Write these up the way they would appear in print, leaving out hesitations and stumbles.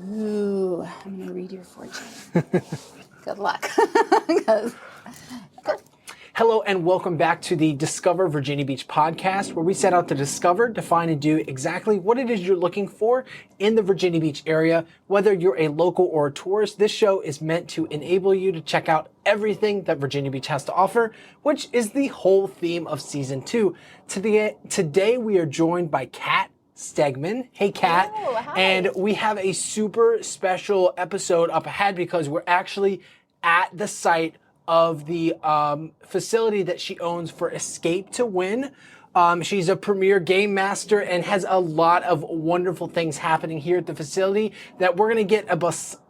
Ooh, I'm going to read your fortune. Good luck. 'Cause- Hello and welcome back to the Discover Virginia Beach podcast, where we set out to discover, define, and do exactly what it is you're looking for in the Virginia Beach area. Whether you're a local or a tourist, this show is meant to enable you to check out everything that Virginia Beach has to offer, which is the whole theme of season 2. Today we are joined by Kat Stegman. Hey, Kat. Hello, hi. And we have a super special episode up ahead because we're actually at the site of the facility that she owns for Escape to Win. She's a premier game master and has a lot of wonderful things happening here at the facility that we're going to get a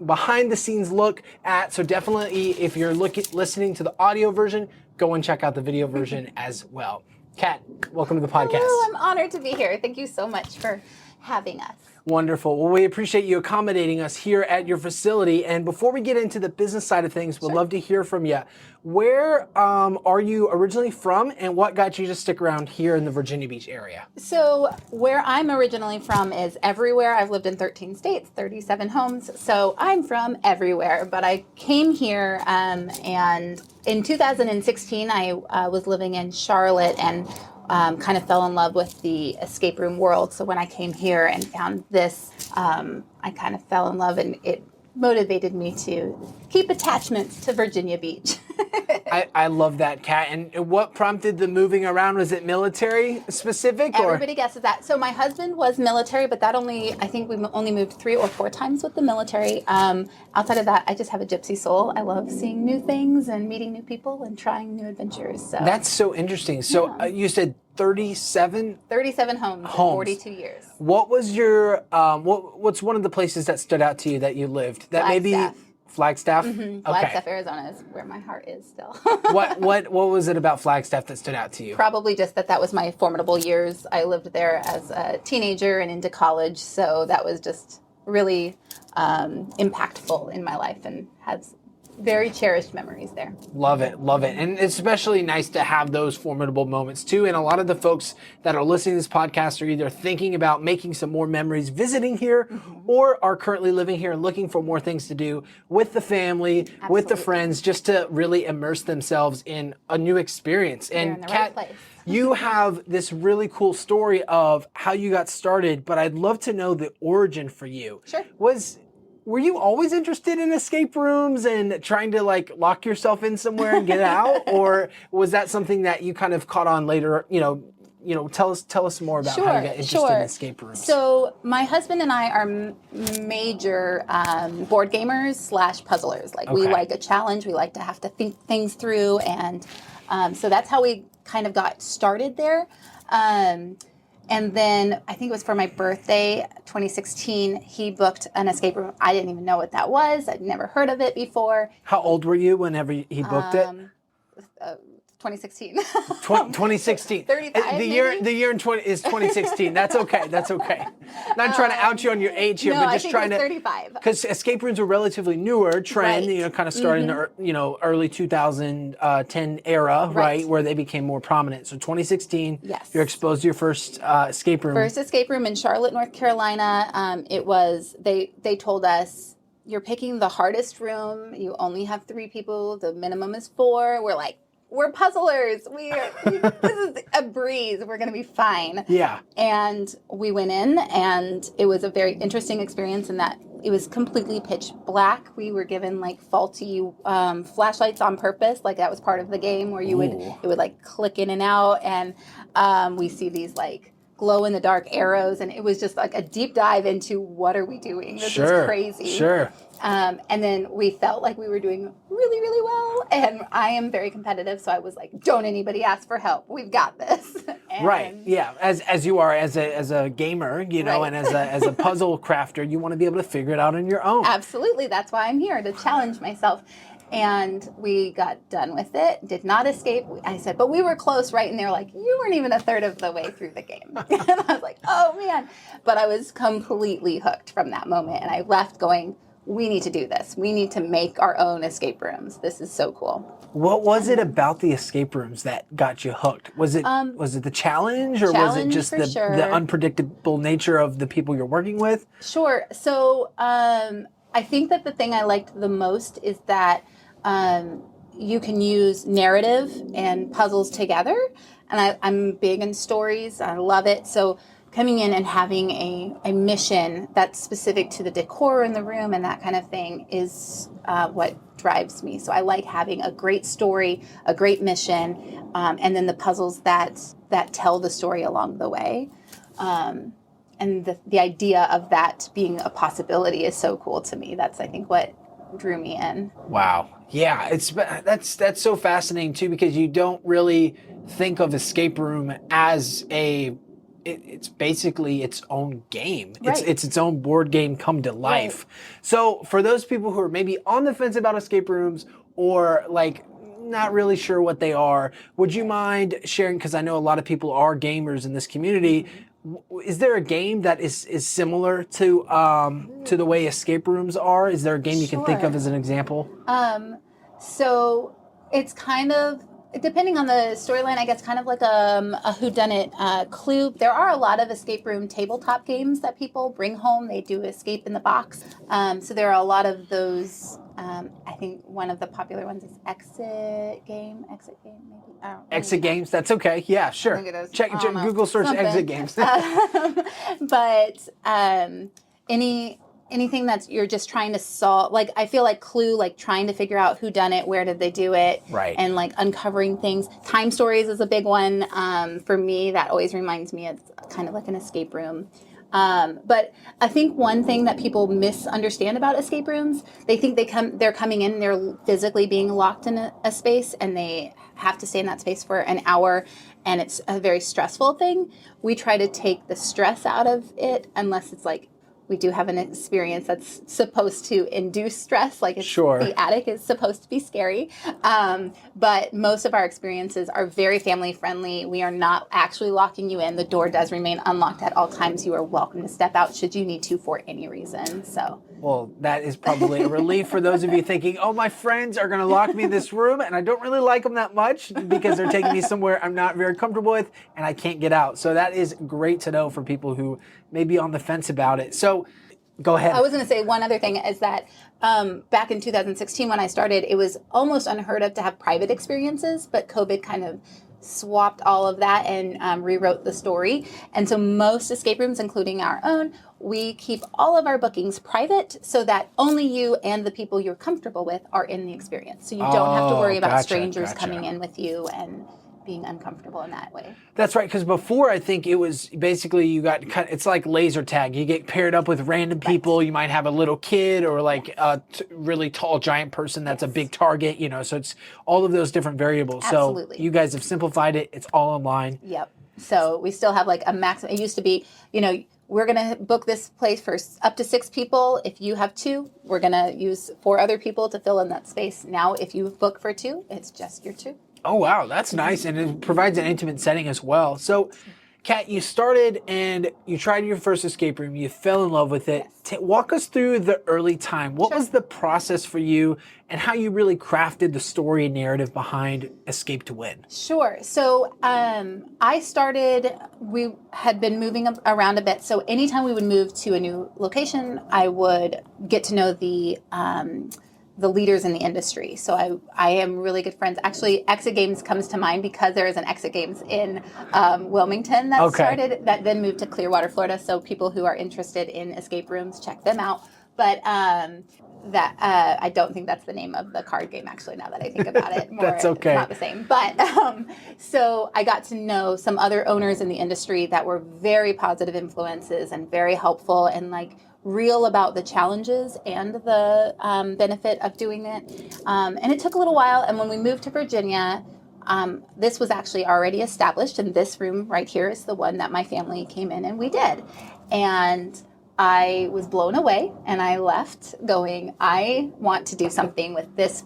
behind the scenes look at. So definitely, if you're listening to the audio version, go and check out the video version as well. Kat, welcome to the podcast. Hello, I'm honored to be here. Thank you so much for having us. Wonderful. Well, we appreciate you accommodating us here at your facility. And before we get into the business side of things, we'd love to hear from you. Where are you originally from, and what got you to stick around here in the Virginia Beach area? So where I'm originally from is everywhere. I've lived in 13 states, 37 homes. So I'm from everywhere. But I came here and in 2016, I was living in Charlotte and kind of fell in love with the escape room world. So when I came here and found this, I kind of fell in love, and it motivated me to keep attachments to Virginia Beach. I love that, Kat. And what prompted the moving around? Was it military specific? Everybody guesses that. So my husband was military, but I think we only moved 3 or 4 times with the military. Outside of that, I just have a gypsy soul. I love seeing new things and meeting new people and trying new adventures. So That's so interesting. So you said 37? 37 homes in 42 years. What was your, what's one of the places that stood out to you that you lived? That Flagstaff. Flagstaff? Flagstaff, Arizona is where my heart is still. What was it about Flagstaff that stood out to you? Probably just that was my formidable years. I lived there as a teenager and into college, so that was just really impactful in my life and has very cherished memories there. Love it, love it. And it's especially nice to have those formidable moments too. And a lot of the folks that are listening to this podcast are either thinking about making some more memories visiting here or are currently living here and looking for more things to do with the family, with the friends, just to really immerse themselves in a new experience. You're And in the Kat, right place. you have this really cool story of how you got started, but I'd love to know the origin for you. Sure. Were you always interested in escape rooms and trying to like lock yourself in somewhere and get out, or was that something that you kind of caught on later? Tell us more about how you got interested in escape rooms. So my husband and I are major board gamers / puzzlers. Like we like a challenge. We like to have to think things through, and so that's how we kind of got started there. And then I think it was for my birthday, 2016, he booked an escape room. I didn't even know what that was. I'd never heard of it before. How old were you whenever he booked it? 2016. 2016. 35 The year in 2016. That's okay. That's okay. Not trying to out you on your age here, No, but I just think trying it was to 35. because escape rooms are relatively newer trend. Right. Kind of started in the early 2010 era, right, where they became more prominent. So 2016. Yes. You're exposed to your first escape room. First escape room in Charlotte, North Carolina. It was, they told us, you're picking the hardest room. You only have 3 people. The minimum is 4. We're like, we're puzzlers. This is a breeze. We're going to be fine. Yeah. And we went in, and it was a very interesting experience in that it was completely pitch black. We were given like faulty flashlights on purpose. Like that was part of the game where it would like click in and out. And we see these like glow in the dark arrows. And it was just like a deep dive into what are we doing? This is crazy. Sure. And then we felt like we were doing really, really well. And I am very competitive, so I was like, "Don't anybody ask for help. We've got this." And right. Yeah. As you are as a gamer, and as a puzzle crafter, you want to be able to figure it out on your own. Absolutely. That's why I'm here, to challenge myself. And we got done with it, did not escape. I said, but we were close, right? And they were like, you weren't even a third of the way through the game. And I was like, oh man. But I was completely hooked from that moment. And I left going, we need to do this. We need to make our own escape rooms. This is so cool. What was it about the escape rooms that got you hooked? Was it the challenge, or was it Challenge just for the sure. unpredictable nature of the people you're working with? Sure. So I think that the thing I liked the most is that you can use narrative and puzzles together. And I'm big in stories. I love it. So coming in and having a mission that's specific to the decor in the room and that kind of thing is what drives me. So I like having a great story, a great mission, and then the puzzles that tell the story along the way. And the idea of that being a possibility is so cool to me. That's, I think, what drew me in. Wow. Yeah, that's so fascinating too, because you don't really think of escape room as it's basically its own game. Right. It's its own board game come to life. Right. So for those people who are maybe on the fence about escape rooms, or like not really sure what they are, would you mind sharing, because I know a lot of people are gamers in this community, is there a game that is similar to the way escape rooms are? Is there a game you can think of as an example? So it's kind of, depending on the storyline, I guess kind of like a whodunit Clue. There are a lot of escape room tabletop games that people bring home. They do escape in the box. So there are a lot of those. I think one of the popular ones is Exit Game, maybe. Exit Games, that's okay. Yeah, sure. I think it is. Check Google search Something. Exit Games. But anything that's you're just trying to solve, like I feel like Clue, like trying to figure out who done it, where did they do it, right? And like uncovering things. Time Stories is a big one for me. That always reminds me it's kind of like an escape room. But I think one thing that people misunderstand about escape rooms, they think they're coming in, they're physically being locked in a space, and they have to stay in that space for an hour, and it's a very stressful thing. We try to take the stress out of it, unless it's like we do have an experience that's supposed to induce stress, like sure. The attic is supposed to be scary. But most of our experiences are very family friendly. We are not actually locking you in. The door does remain unlocked at all times. You are welcome to step out should you need to for any reason. So. Well, that is probably a relief for those of you thinking, oh, my friends are going to lock me in this room and I don't really like them that much because they're taking me somewhere I'm not very comfortable with and I can't get out. So that is great to know for people who may be on the fence about it. So go ahead. I was going to say one other thing is that back in 2016 when I started, it was almost unheard of to have private experiences, but COVID kind of swapped all of that and rewrote the story. And so most escape rooms, including our own, we keep all of our bookings private so that only you and the people you're comfortable with are in the experience. So you don't have to worry about strangers coming in with you and being uncomfortable in that way. That's right, because before I think it was basically you got it's like laser tag. You get paired up with random people. Right. You might have a little kid or like a really tall giant person that's a big target, you know, so it's all of those different variables. Absolutely. So you guys have simplified it. It's all online. Yep. So we still have like a maximum. It used to be, you know, we're going to book this place for up to 6 people. If you have 2, we're going to use 4 other people to fill in that space. Now, if you book for 2, it's just your 2. Oh, wow. That's nice. And it provides an intimate setting as well. So, Kat, you started and you tried your first escape room. You fell in love with it. Yes. Walk us through the early time. What was the process for you and how you really crafted the story and narrative behind Escape to Win? Sure. So I started, we had been moving around a bit. So anytime we would move to a new location, I would get to know the leaders in the industry. So I am really good friends. Actually, Exit Games comes to mind because there is an Exit Games in Wilmington that started, that then moved to Clearwater, Florida. So people who are interested in escape rooms, check them out. But I don't think that's the name of the card game, actually, now that I think about it. That's okay. It's not the same. But so I got to know some other owners in the industry that were very positive influences and very helpful and like real about the challenges and the benefit of doing it. And it took a little while. And when we moved to Virginia, this was actually already established. And this room right here is the one that my family came in and we did. And I was blown away and I left going, I want to do something with this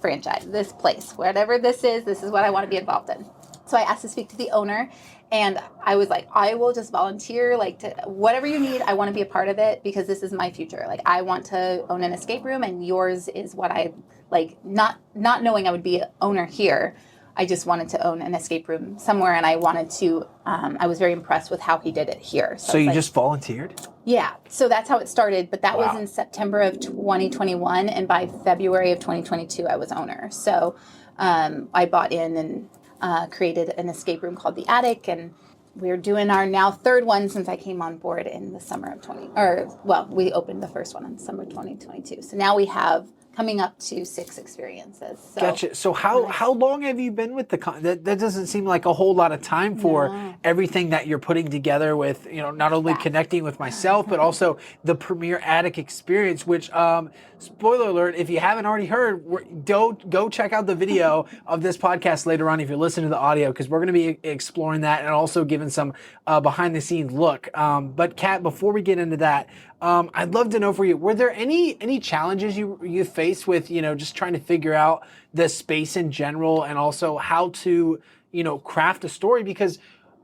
franchise, this place, whatever this is what I want to be involved in. So I asked to speak to the owner, and I was like, I will just volunteer, like, to whatever you need. I want to be a part of it because this is my future. Like, I want to own an escape room, and yours is what I like. Not knowing I would be an owner here, I just wanted to own an escape room somewhere, and I wanted to. I was very impressed with how he did it here. So you just volunteered? Yeah. So that's how it started. But that Wow. was in September of 2021, and by February of 2022, I was owner. So I bought in and created an escape room called the Attic, and we're doing our now third one since I came on board in the summer of we opened the first one in summer 2022. So now we have coming up to 6 experiences. So Gotcha. So how long have you been with the that doesn't seem like a whole lot of time for everything that you're putting together with, not only connecting with myself, but also the Premier Attic experience, which, spoiler alert, if you haven't already heard, go check out the video of this podcast later on if you're listening to the audio, because we're going to be exploring that and also giving some behind the scenes look. But Kat, before we get into that, I'd love to know for you, were there any challenges you faced with, just trying to figure out the space in general and also how to, craft a story? Because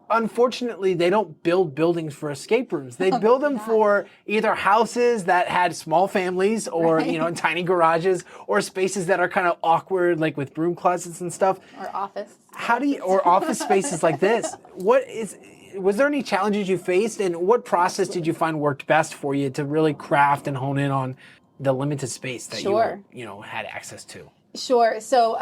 unfortunately, they don't build buildings for escape rooms. They build them for either houses that had small families or, tiny garages, or spaces that are kind of awkward, like with broom closets and stuff. or office. Or office spaces like this. Was there any challenges you faced, and what process did you find worked best for you to really craft and hone in on the limited space that you had access to? Sure. So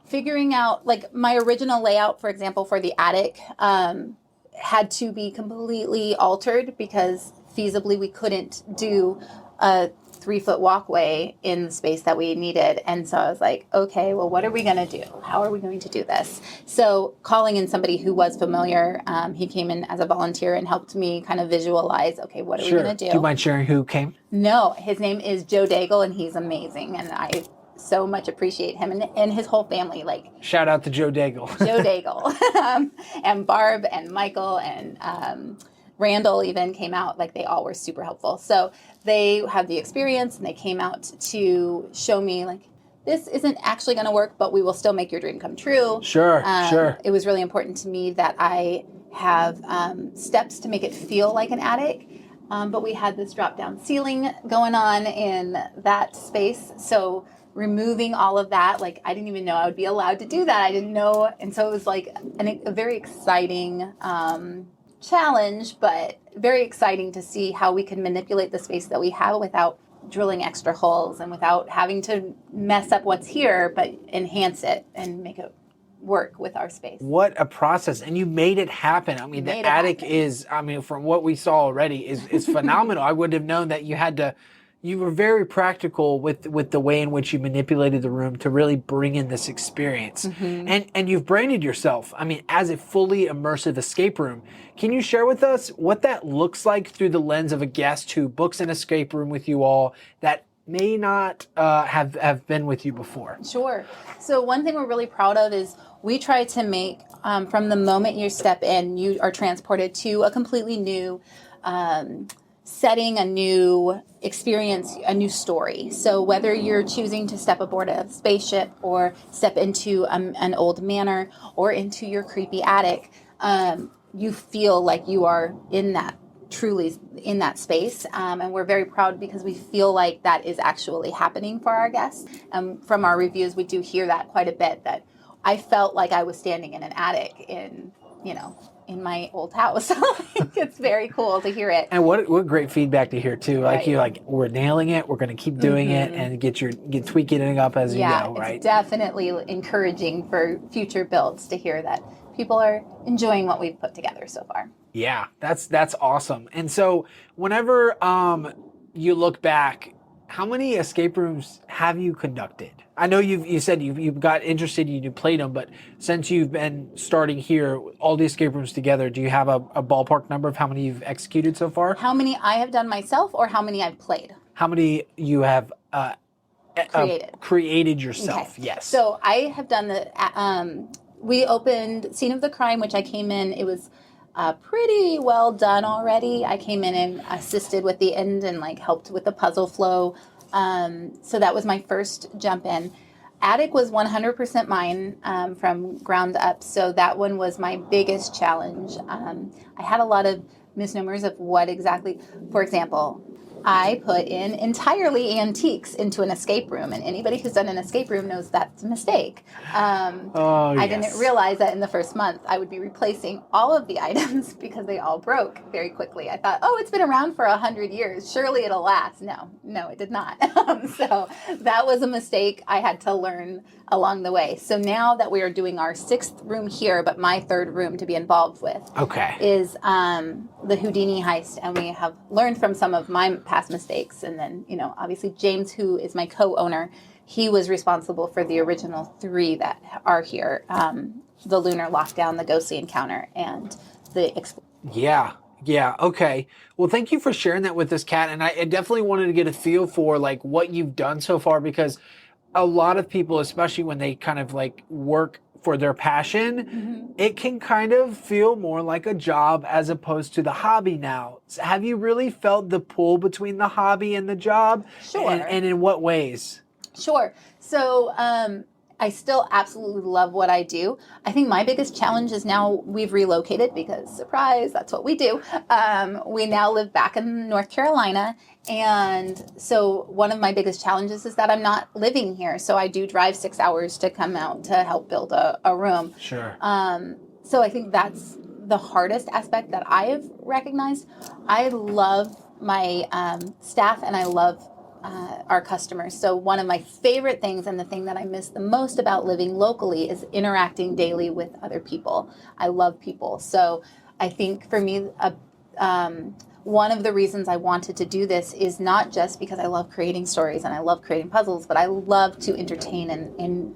figuring out, like, my original layout, for example, for the attic had to be completely altered because feasibly we couldn't do a 3-foot walkway in the space that we needed. And so I was like, okay, well, what are we going to do? How are we going to do this? So calling in somebody who was familiar, he came in as a volunteer and helped me kind of visualize, okay, what are we going to do? Do you mind sharing who came? No, his name is Joe Daigle, and he's amazing. And I so much appreciate him and his whole family. Like, shout out to Joe Daigle. Joe Daigle and Barb and Michael and Randall even came out. Like, they all were super helpful. So they had the experience, and they came out to show me, like, this isn't actually going to work, but we will still make your dream come true. Sure. It was really important to me that I have steps to make it feel like an attic. But we had this drop-down ceiling going on in that space. So removing all of that, like, I didn't even know I would be allowed to do that. I didn't know. And so it was like a very exciting challenge, but very exciting to see how we can manipulate the space that we have without drilling extra holes and without having to mess up what's here, but enhance it and make it work with our space. What a process. And you made it happen. I mean, the attic is, from what we saw already, is phenomenal. I would have known that you were very practical with the way in which you manipulated the room to really bring in this experience. Mm-hmm. And you've branded yourself, as a fully immersive escape room. Can you share with us what that looks like through the lens of a guest who books an escape room with you all that may not have been with you before? Sure. So one thing we're really proud of is we try to make, from the moment you step in, you are transported to a completely new setting, a new experience, a new story. So whether you're choosing to step aboard a spaceship or step into an old manor or into your creepy attic, you feel like you are truly in that space. And we're very proud because we feel like that is actually happening for our guests. From our reviews, we do hear that quite a bit, that I felt like I was standing in an attic in my old house. It's very cool to hear it. And what great feedback to hear too. Like, you're like, we're nailing it. We're going to keep doing it and get tweaking it up as you go, right? It's definitely encouraging for future builds to hear that people are enjoying what we've put together so far. Yeah, that's awesome. And so whenever you look back, how many escape rooms have you conducted? I know you said you got interested, you played them, but since you've been starting here, all the escape rooms together, do you have a ballpark number of how many you've executed so far? How many I have done myself, or how many I've played? How many you have created yourself? Okay. Yes. So I have done we opened Scene of the Crime, which I came in, it was pretty well done already. I came in and assisted with the end and helped with the puzzle flow. So that was my first jump in. Attic was 100% mine from ground up. So that one was my biggest challenge. I had a lot of misnomers of what exactly, for example, I put in entirely antiques into an escape room, and anybody who's done an escape room knows that's a mistake. Oh, I yes. didn't realize that in the first month I would be replacing all of the items because they all broke very quickly. I thought, oh, it's been around for 100 years. Surely it'll last. No, it did not. So that was a mistake I had to learn along the way. So now that we are doing our 6th room here, but my 3rd room to be involved with Okay. is the Houdini heist. And we have learned from some of my past mistakes. And then, obviously James, who is my co-owner, he was responsible for the original 3 that are here. The lunar lockdown, the ghostly encounter, and the Yeah. Yeah. Okay. Well, thank you for sharing that with us, Kat. And I definitely wanted to get a feel for like what you've done so far, because a lot of people, especially when they kind of like work for their passion, it can kind of feel more like a job as opposed to the hobby now. So have you really felt the pull between the hobby and the job? Sure. And in what ways? Sure. So I still absolutely love what I do. I think my biggest challenge is now we've relocated because, surprise, that's what we do. We now live back in North Carolina. And so one of my biggest challenges is that I'm not living here. So I do drive 6 hours to come out to help build a room. Sure. So I think that's the hardest aspect that I have recognized. I love my staff and I love our customers. So one of my favorite things and the thing that I miss the most about living locally is interacting daily with other people. I love people. So I think for me, one of the reasons I wanted to do this is not just because I love creating stories and I love creating puzzles, but I love to entertain and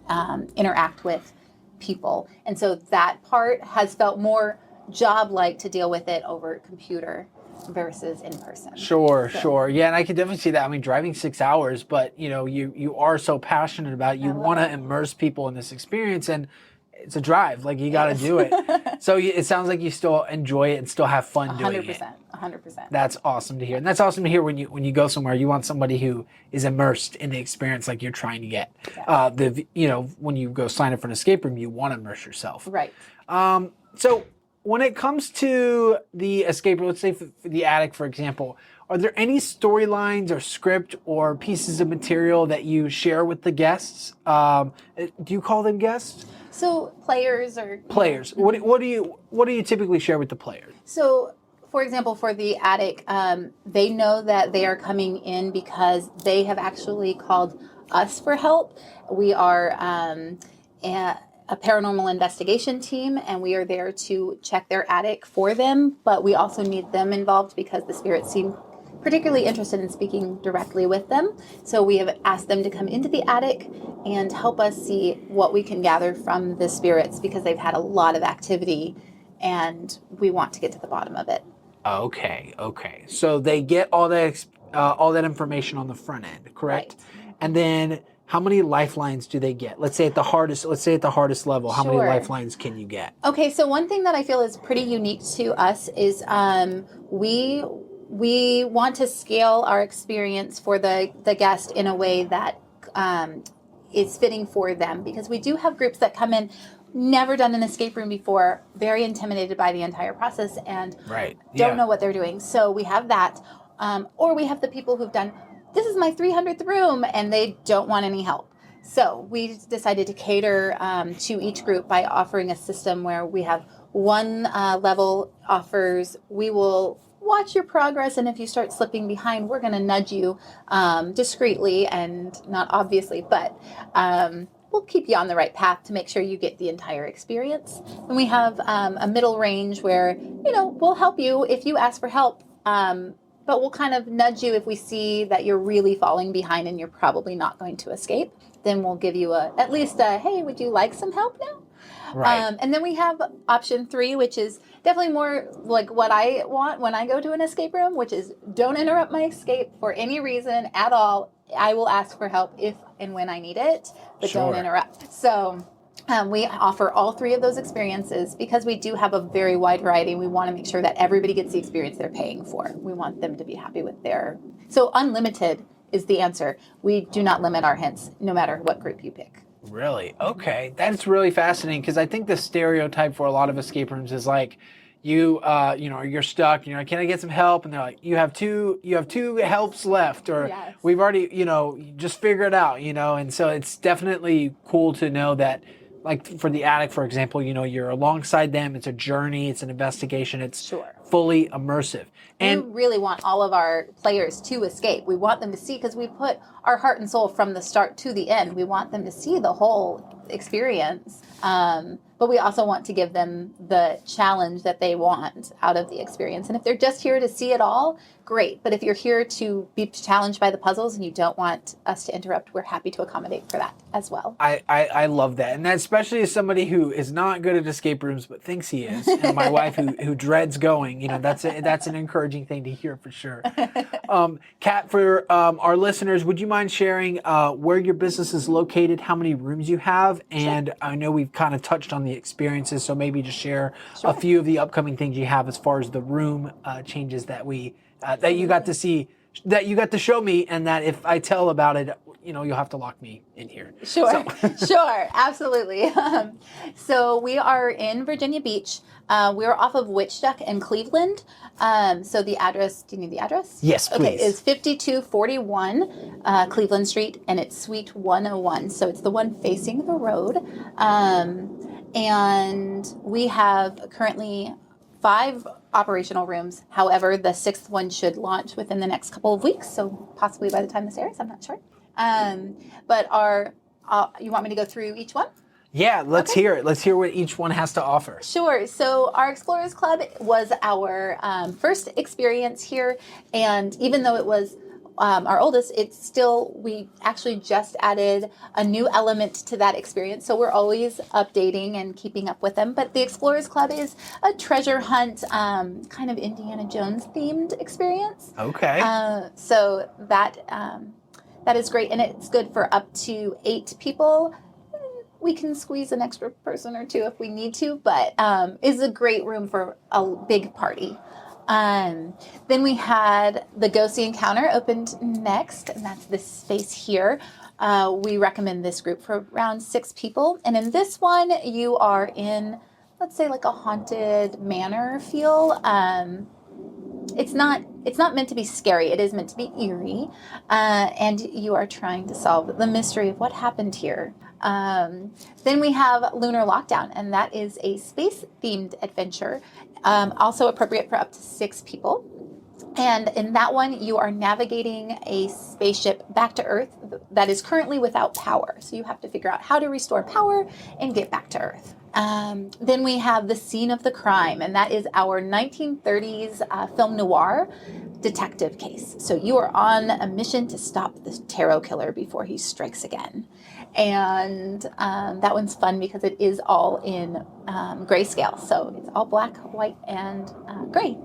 interact with people. And so that part has felt more job-like to deal with it over computer versus in person. Sure. Yeah, and I can definitely see that. I mean, driving 6 hours, but you are so passionate about it. You want to immerse people in this experience, and it's a drive. Like you got to do it. So it sounds like you still enjoy it and still have fun doing it. 100%. That's awesome to hear, and that's awesome to hear when you go somewhere. You want somebody who is immersed in the experience, like you're trying to get. Yeah. When you go sign up for an escape room, you want to immerse yourself. Right. So when it comes to the escape room, let's say for the attic, for example, are there any storylines or script or pieces of material that you share with the guests? Do you call them guests? So players or Players. What do you typically share with the players? So, for example, for the attic, they know that they are coming in because they have actually called us for help. We are a paranormal investigation team, and we are there to check their attic for them, but we also need them involved because the spirits seem particularly interested in speaking directly with them. So we have asked them to come into the attic and help us see what we can gather from the spirits because they've had a lot of activity and we want to get to the bottom of it. Okay. So they get all that information on the front end, correct? Right. And then how many lifelines do they get? Let's say at the hardest level, how many Sure. lifelines can you get? Okay, so one thing that I feel is pretty unique to us is we want to scale our experience for the guest in a way that is fitting for them, because we do have groups that come in, never done an escape room before, very intimidated by the entire process and don't know what they're doing. So we have that. Or we have the people who've done, this is my 300th room, and they don't want any help. So we decided to cater to each group by offering a system where we have one level offers, we will watch your progress, and if you start slipping behind, we're going to nudge you discreetly and not obviously, but we'll keep you on the right path to make sure you get the entire experience. And we have a middle range where, we'll help you if you ask for help, but we'll kind of nudge you if we see that you're really falling behind and you're probably not going to escape. Then we'll give you at least a, hey, would you like some help now? Right. And then we have option 3, which is definitely more like what I want when I go to an escape room, which is don't interrupt my escape for any reason at all. I will ask for help if and when I need it, but Sure. don't interrupt. So we offer all 3 of those experiences because we do have a very wide variety. We want to make sure that everybody gets the experience they're paying for. We want them to be happy with so unlimited is the answer. We do not limit our hints, no matter what group you pick. Really? Okay. That's really fascinating because I think the stereotype for a lot of escape rooms is like you're stuck, and you're like, can I get some help? And they're like, you have two helps left, or Yes. we've already, just figure it out, and so it's definitely cool to know that, like for the attic, for example, you're alongside them. It's a journey, it's an investigation, it's Sure. fully immersive. We And really want all of our players to escape. We want them to see, because we put our heart and soul from the start to the end. We want them to see the whole experience. But we also want to give them the challenge that they want out of the experience. And if they're just here to see it all, great. But if you're here to be challenged by the puzzles and you don't want us to interrupt, we're happy to accommodate for that as well. I love that, and that especially as somebody who is not good at escape rooms but thinks he is, and my wife who dreads going. That's an encouraging thing to hear for sure. Kat, for our listeners, would you mind sharing where your business is located, how many rooms you have, and I know we've kind of touched on the experiences, so maybe just share a few of the upcoming things you have as far as the room changes that that you got to see, that you got to show me, and that if I tell about it, you'll have to lock me in here. Sure, sure, absolutely. So we are in Virginia Beach. We're off of Witchduck and Cleveland. So the address, do you need the address? Yes, please. Okay, is 5241 Cleveland Street, and it's Suite 101. So it's the one facing the road. And we have currently 5 operational rooms. However, the 6th one should launch within the next couple of weeks. So possibly by the time this airs, I'm not sure. But you want me to go through each one? Yeah, let's hear it. Let's hear what each one has to offer. Sure. So our Explorers Club was our first experience here. And even though it was our oldest, we actually just added a new element to that experience. So we're always updating and keeping up with them. But the Explorers Club is a treasure hunt, kind of Indiana Jones themed experience. Okay. So that is great. And it's good for up to 8 people. We can squeeze an extra person or 2 if we need to, but is a great room for a big party. Then we had the Ghosty Encounter opened next, and that's this space here. We recommend this group for around 6 people. And in this one, you are in, let's say, like a haunted manor feel. It's not meant to be scary. It is meant to be eerie. And you are trying to solve the mystery of what happened here. Then we have Lunar Lockdown, and that is a space-themed adventure, also appropriate for up to 6 people. And in that one, you are navigating a spaceship back to Earth that is currently without power. So you have to figure out how to restore power and get back to Earth. Then we have The Scene of the Crime, and that is our 1930s film noir detective case. So you are on a mission to stop the tarot killer before he strikes again. And that one's fun because it is all in grayscale. So it's all black, white, and gray.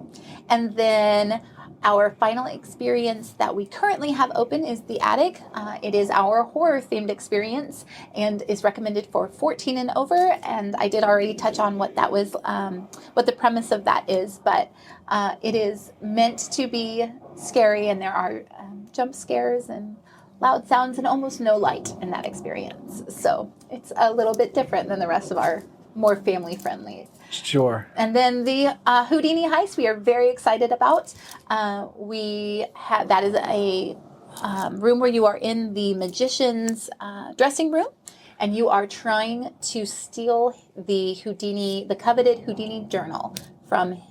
And then our final experience that we currently have open is The Attic. It is our horror-themed experience and is recommended for 14 and over. And I did already touch on what that was, what the premise of that is. But it is meant to be scary, and there are jump scares and loud sounds and almost no light in that experience. So it's a little bit different than the rest of our more family-friendly. Sure. And then the Houdini Heist we are very excited about. That is a room where you are in the magician's dressing room, and you are trying to steal the coveted Houdini journal from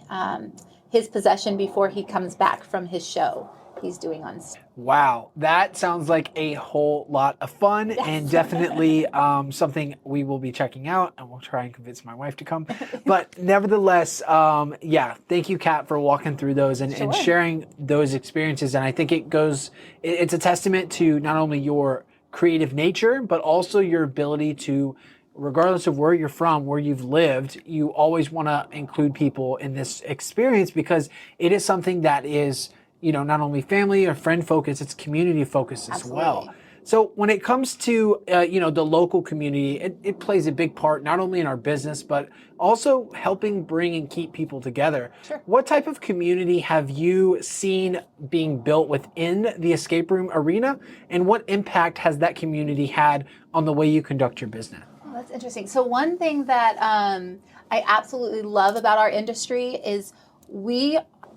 his possession before he comes back from his show he's doing on stage. Wow, that sounds like a whole lot of fun, and definitely something we will be checking out, and we'll try and convince my wife to come. But nevertheless, thank you, Kat, for walking through those and sharing those experiences. And I think it's a testament to not only your creative nature, but also your ability to, regardless of where you're from, where you've lived, you always want to include people in this experience, because it is something that is, not only family or friend focused, it's community focused as well. So when it comes to the local community, it plays a big part not only in our business but also helping bring and keep people together. Sure. What type of community have you seen being built within the escape room arena, and what impact has that community had on the way you conduct your business? Oh, that's interesting. So one thing that I absolutely love about our industry is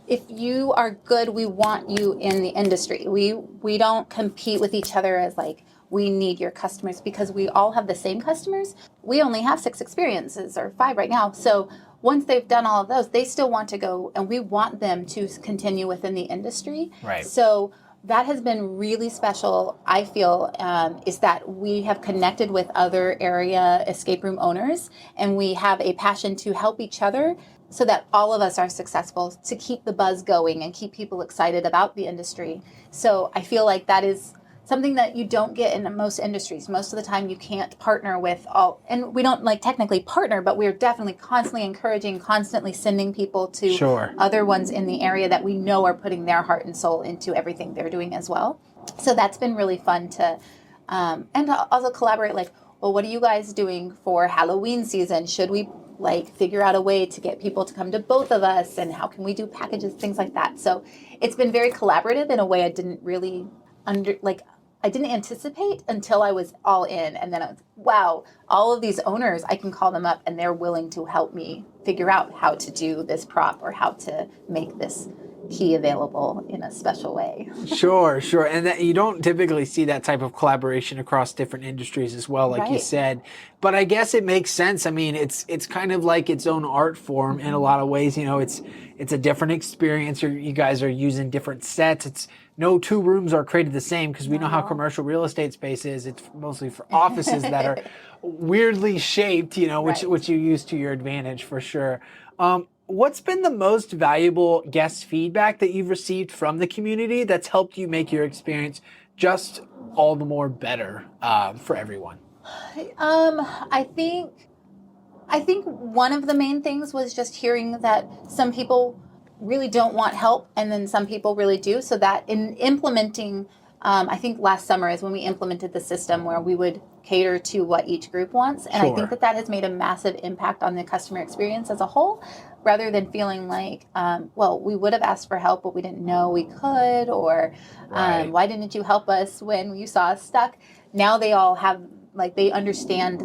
if you are good, we want you in the industry. We don't compete with each other as like, we need your customers, because we all have the same customers. We only have 6 experiences or 5 right now. So once they've done all of those, they still want to go, and we want them to continue within the industry. Right. So that has been really special, I feel, is that we have connected with other area escape room owners, and we have a passion to help each other so that all of us are successful, to keep the buzz going and keep people excited about the industry. So I feel like that is something that you don't get in most industries. Most of the time you can't partner with all, and we don't like technically partner, but we're definitely constantly encouraging, constantly sending people to Sure. other ones in the area that we know are putting their heart and soul into everything they're doing as well. So that's been really fun to, and to also collaborate, like, well, what are you guys doing for Halloween season? Should we like figure out a way to get people to come to both of us, and how can we do packages, things like that. So it's been very collaborative in a way I didn't really I didn't anticipate until I was all in. And then I was, wow, all of these owners, I can call them up and they're willing to help me figure out how to do this prop or how to make this key available in a special way. Sure. And that, you don't typically see that type of collaboration across different industries as well, like you Right. said. But I guess it makes sense. I mean, it's kind of like its own art form in a lot of ways. It's a different experience. You guys are using different sets. It's no 2 rooms are created the same, because we know how commercial real estate space is. It's mostly for offices that are weirdly shaped, Right. which you use to your advantage for sure. What's been the most valuable guest feedback that you've received from the community that's helped you make your experience just all the more better for everyone? I think one of the main things was just hearing that some people really don't want help, and then some people really do. So that in implementing, I think last summer is when we implemented the system where we would cater to what each group wants. And I think Sure. that has made a massive impact on the customer experience as a whole, rather than feeling like, well, we would have asked for help, but we didn't know we could, or Right. why didn't you help us when you saw us stuck? Now they all have, like, they understand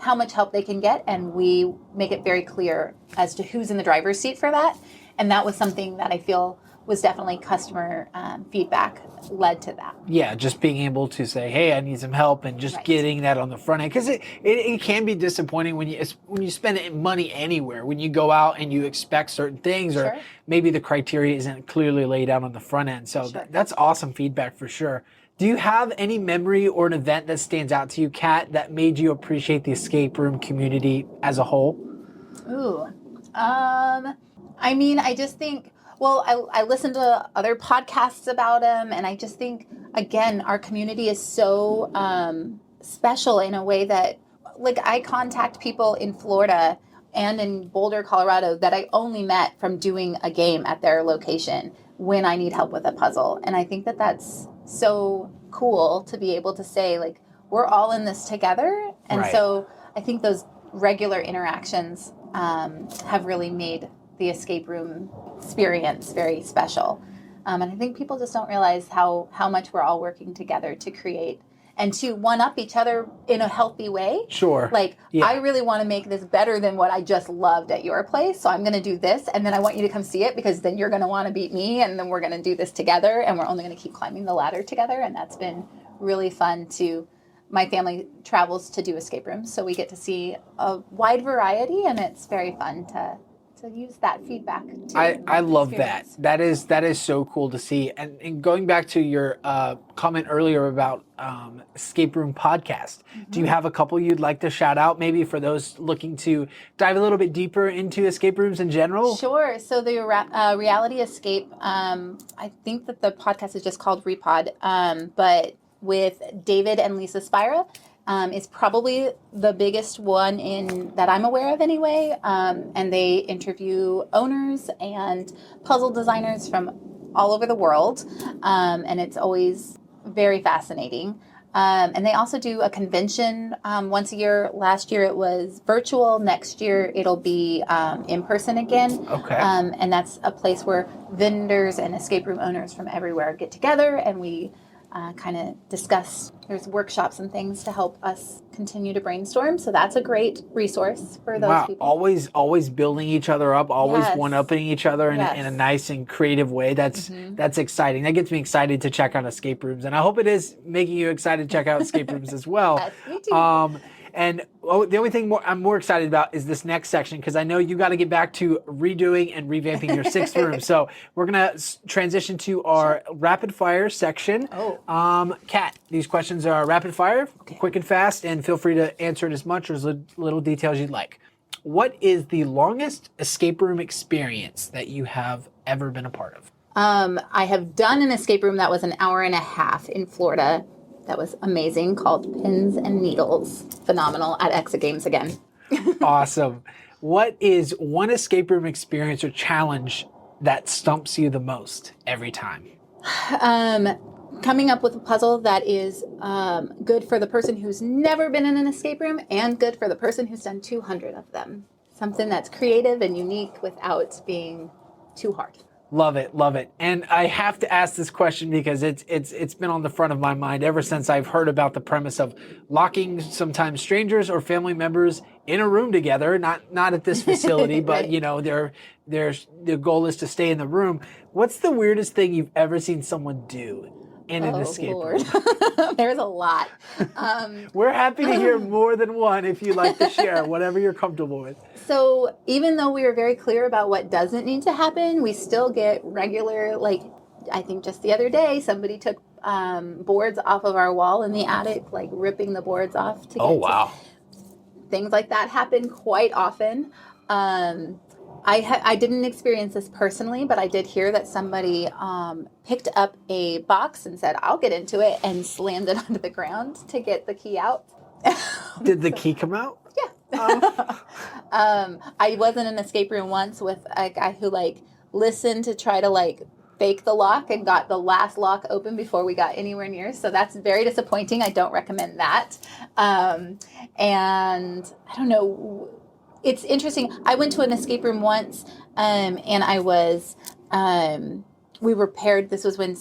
how much help they can get, and we make it very clear as to who's in the driver's seat for that. And that was something that I feel was definitely customer feedback led to that. Yeah, just being able to say, "Hey, I need some help," and just Right. getting that on the front end, because it can be disappointing when you spend money anywhere, when you go out and you expect certain things, or Sure. maybe the criteria isn't clearly laid out on the front end. So Sure. that's awesome feedback for sure. Do you have any memory or an event that stands out to you, Kat, that made you appreciate the escape room community as a whole? Ooh. I mean, I just think, well, I listen to other podcasts about them, and I just think, again, our community is so special in a way that, like, I contact people in Florida and in Boulder, Colorado, that I only met from doing a game at their location when I need help with a puzzle. And I think that that's so cool to be able to say, like, we're all in this together. And Right. so I think those regular interactions have really made the escape room experience very special. And I think people just don't realize how much we're all working together to create and to one up each other in a healthy way. Sure. Like, Yeah. I really want to make this better than what I just loved at your place. So I'm going to do this. And then I want you to come see it, because then you're going to want to beat me. And then we're going to do this together. And we're only going to keep climbing the ladder together. And that's been really fun my family travels to do escape rooms. So we get to see a wide variety. And it's very fun to use that feedback. I love that. experience. That is so cool to see. And going back to your comment earlier about escape room podcast, do you have a couple you'd like to shout out, maybe for those looking to dive a little bit deeper into escape rooms in general? Sure. So the Reality Escape, I think that the podcast is just called Repod, but with David and Lisa Spira, is probably the biggest one that I'm aware of anyway. And they interview owners and puzzle designers from all over the world. And it's always very fascinating. And they also do a convention once a year. Last year it was virtual. Next year it'll be in person again. Okay. And that's a place where vendors and escape room owners from everywhere get together, and we kind of discuss. There's workshops and things to help us continue to brainstorm. So that's a great resource for those Wow, people. always building each other up, always Yes. one-upping each other in a Yes. nice and creative way. That's exciting. That gets me excited to check out escape rooms, and I hope it is making you excited to check out escape rooms as well. Yes, me too. And the only thing I'm more excited about is this next section, because I know you got to get back to redoing and revamping your sixth room. So we're gonna transition to our rapid fire section. Oh. Kat, these questions are rapid fire, quick and fast, and feel free to answer it as much or as little details you'd like. What is the longest escape room experience that you have ever been a part of? I have done an escape room that was an hour and a half in Florida. That was amazing, called Pins and Needles. Phenomenal at Exit Games again. Awesome. What is one escape room experience or challenge that stumps you the most every time? Coming up with a puzzle that is good for the person who's never been in an escape room and good for the person who's done 200 of them. Something that's creative and unique without being too hard. Love it, love it. And I have to ask this question because it's been on the front of my mind ever since I've heard about the premise of locking sometimes strangers or family members in a room together, not at this facility, but Right. you know, their goal is to stay in the room. What's the weirdest thing you've ever seen someone do in an escape room? There's a lot. We're happy to hear more than one if you'd like to share, whatever you're comfortable with. So even though we were very clear about what doesn't need to happen, we still get regular, like, I think just the other day, somebody took boards off of our wall in the attic, like ripping the boards off to get Oh, wow. things like that happen quite often. I didn't experience this personally, but I did hear that somebody picked up a box and said, I'll get into it, and slammed it onto the ground to get the key out. Did the key come out? I was in an escape room once with a guy who listened to try to fake the lock and got the last lock open before we got anywhere near. So that's very disappointing. I don't recommend that. And I don't know. It's interesting. I went to an escape room once, and I was, we were paired. This was when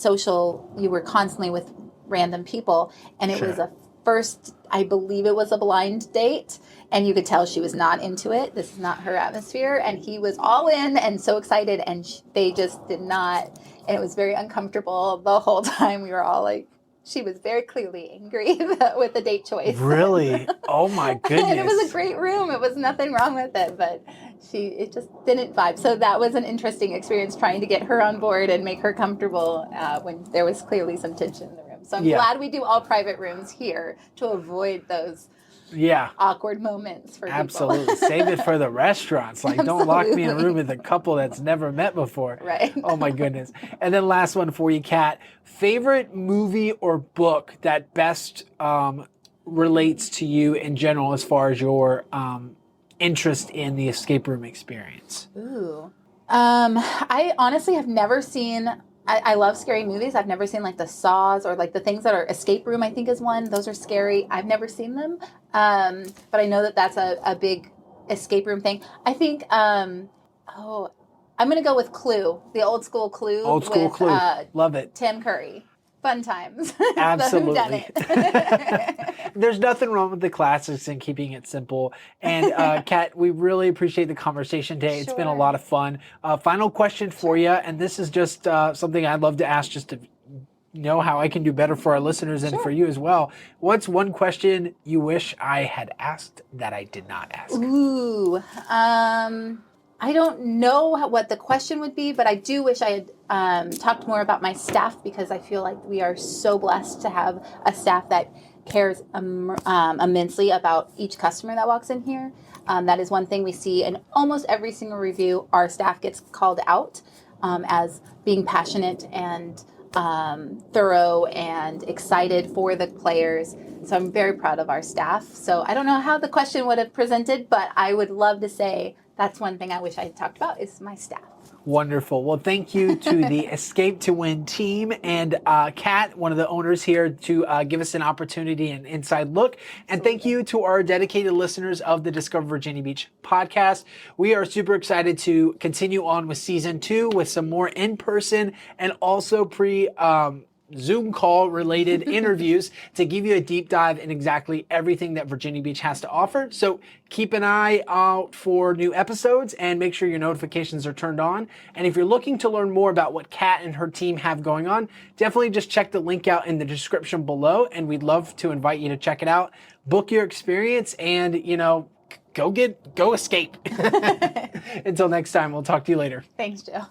you were constantly with random people, and it was a first, I believe it was a blind date, and you could tell she was not into it. This is not her atmosphere, and he was all in and so excited, and they just did not, and it was very uncomfortable the whole time. We were all like, she was very clearly angry with the date choice. Really? Oh my goodness. And it was a great room. It was nothing wrong with it, but it just didn't vibe. So that was an interesting experience, trying to get her on board and make her comfortable when there was clearly some tension in the room. So I'm glad we do all private rooms here to avoid those awkward moments for people. Absolutely. Save it for the restaurants. Don't lock me in a room with a couple that's never met before. Right. Oh my goodness. And then last one for you, Kat. Favorite movie or book that best relates to you in general as far as your interest in the escape room experience? Ooh. I honestly have never seen... I love scary movies. I've never seen the Saws or the things that are Escape Room, I think is one. Those are scary. I've never seen them. But I know that that's a big escape room thing. I think, I'm going to go with Clue, the old school Clue. Old school Clue. Love it. Tim Curry. Fun times. Absolutely. There's nothing wrong with the classics and keeping it simple. And Kat, we really appreciate the conversation today. It's been a lot of fun. Final question for you, and this is just something I'd love to ask just to know how I can do better for our listeners and for you as well. What's one question you wish I had asked that I did not ask? Ooh. I don't know what the question would be, but I do wish I had talked more about my staff, because I feel like we are so blessed to have a staff that cares immensely about each customer that walks in here. That is one thing we see in almost every single review. Our staff gets called out as being passionate and thorough and excited for the players. So I'm very proud of our staff. So I don't know how the question would have presented, but I would love to say that's one thing I wish I had talked about is my staff. Wonderful. Well, thank you to the Escape to Win team and Kat, one of the owners here, to give us an opportunity and inside look. And thank you to our dedicated listeners of the Discover Virginia Beach podcast. We are super excited to continue on with season 2 with some more in-person and also Zoom call related interviews to give you a deep dive in exactly everything that Virginia Beach has to offer. So keep an eye out for new episodes and make sure your notifications are turned on. And if you're looking to learn more about what Kat and her team have going on, definitely just check the link out in the description below, and we'd love to invite you to check it out, book your experience, and go escape. Until next time, we'll talk to you later. Thanks, Joe.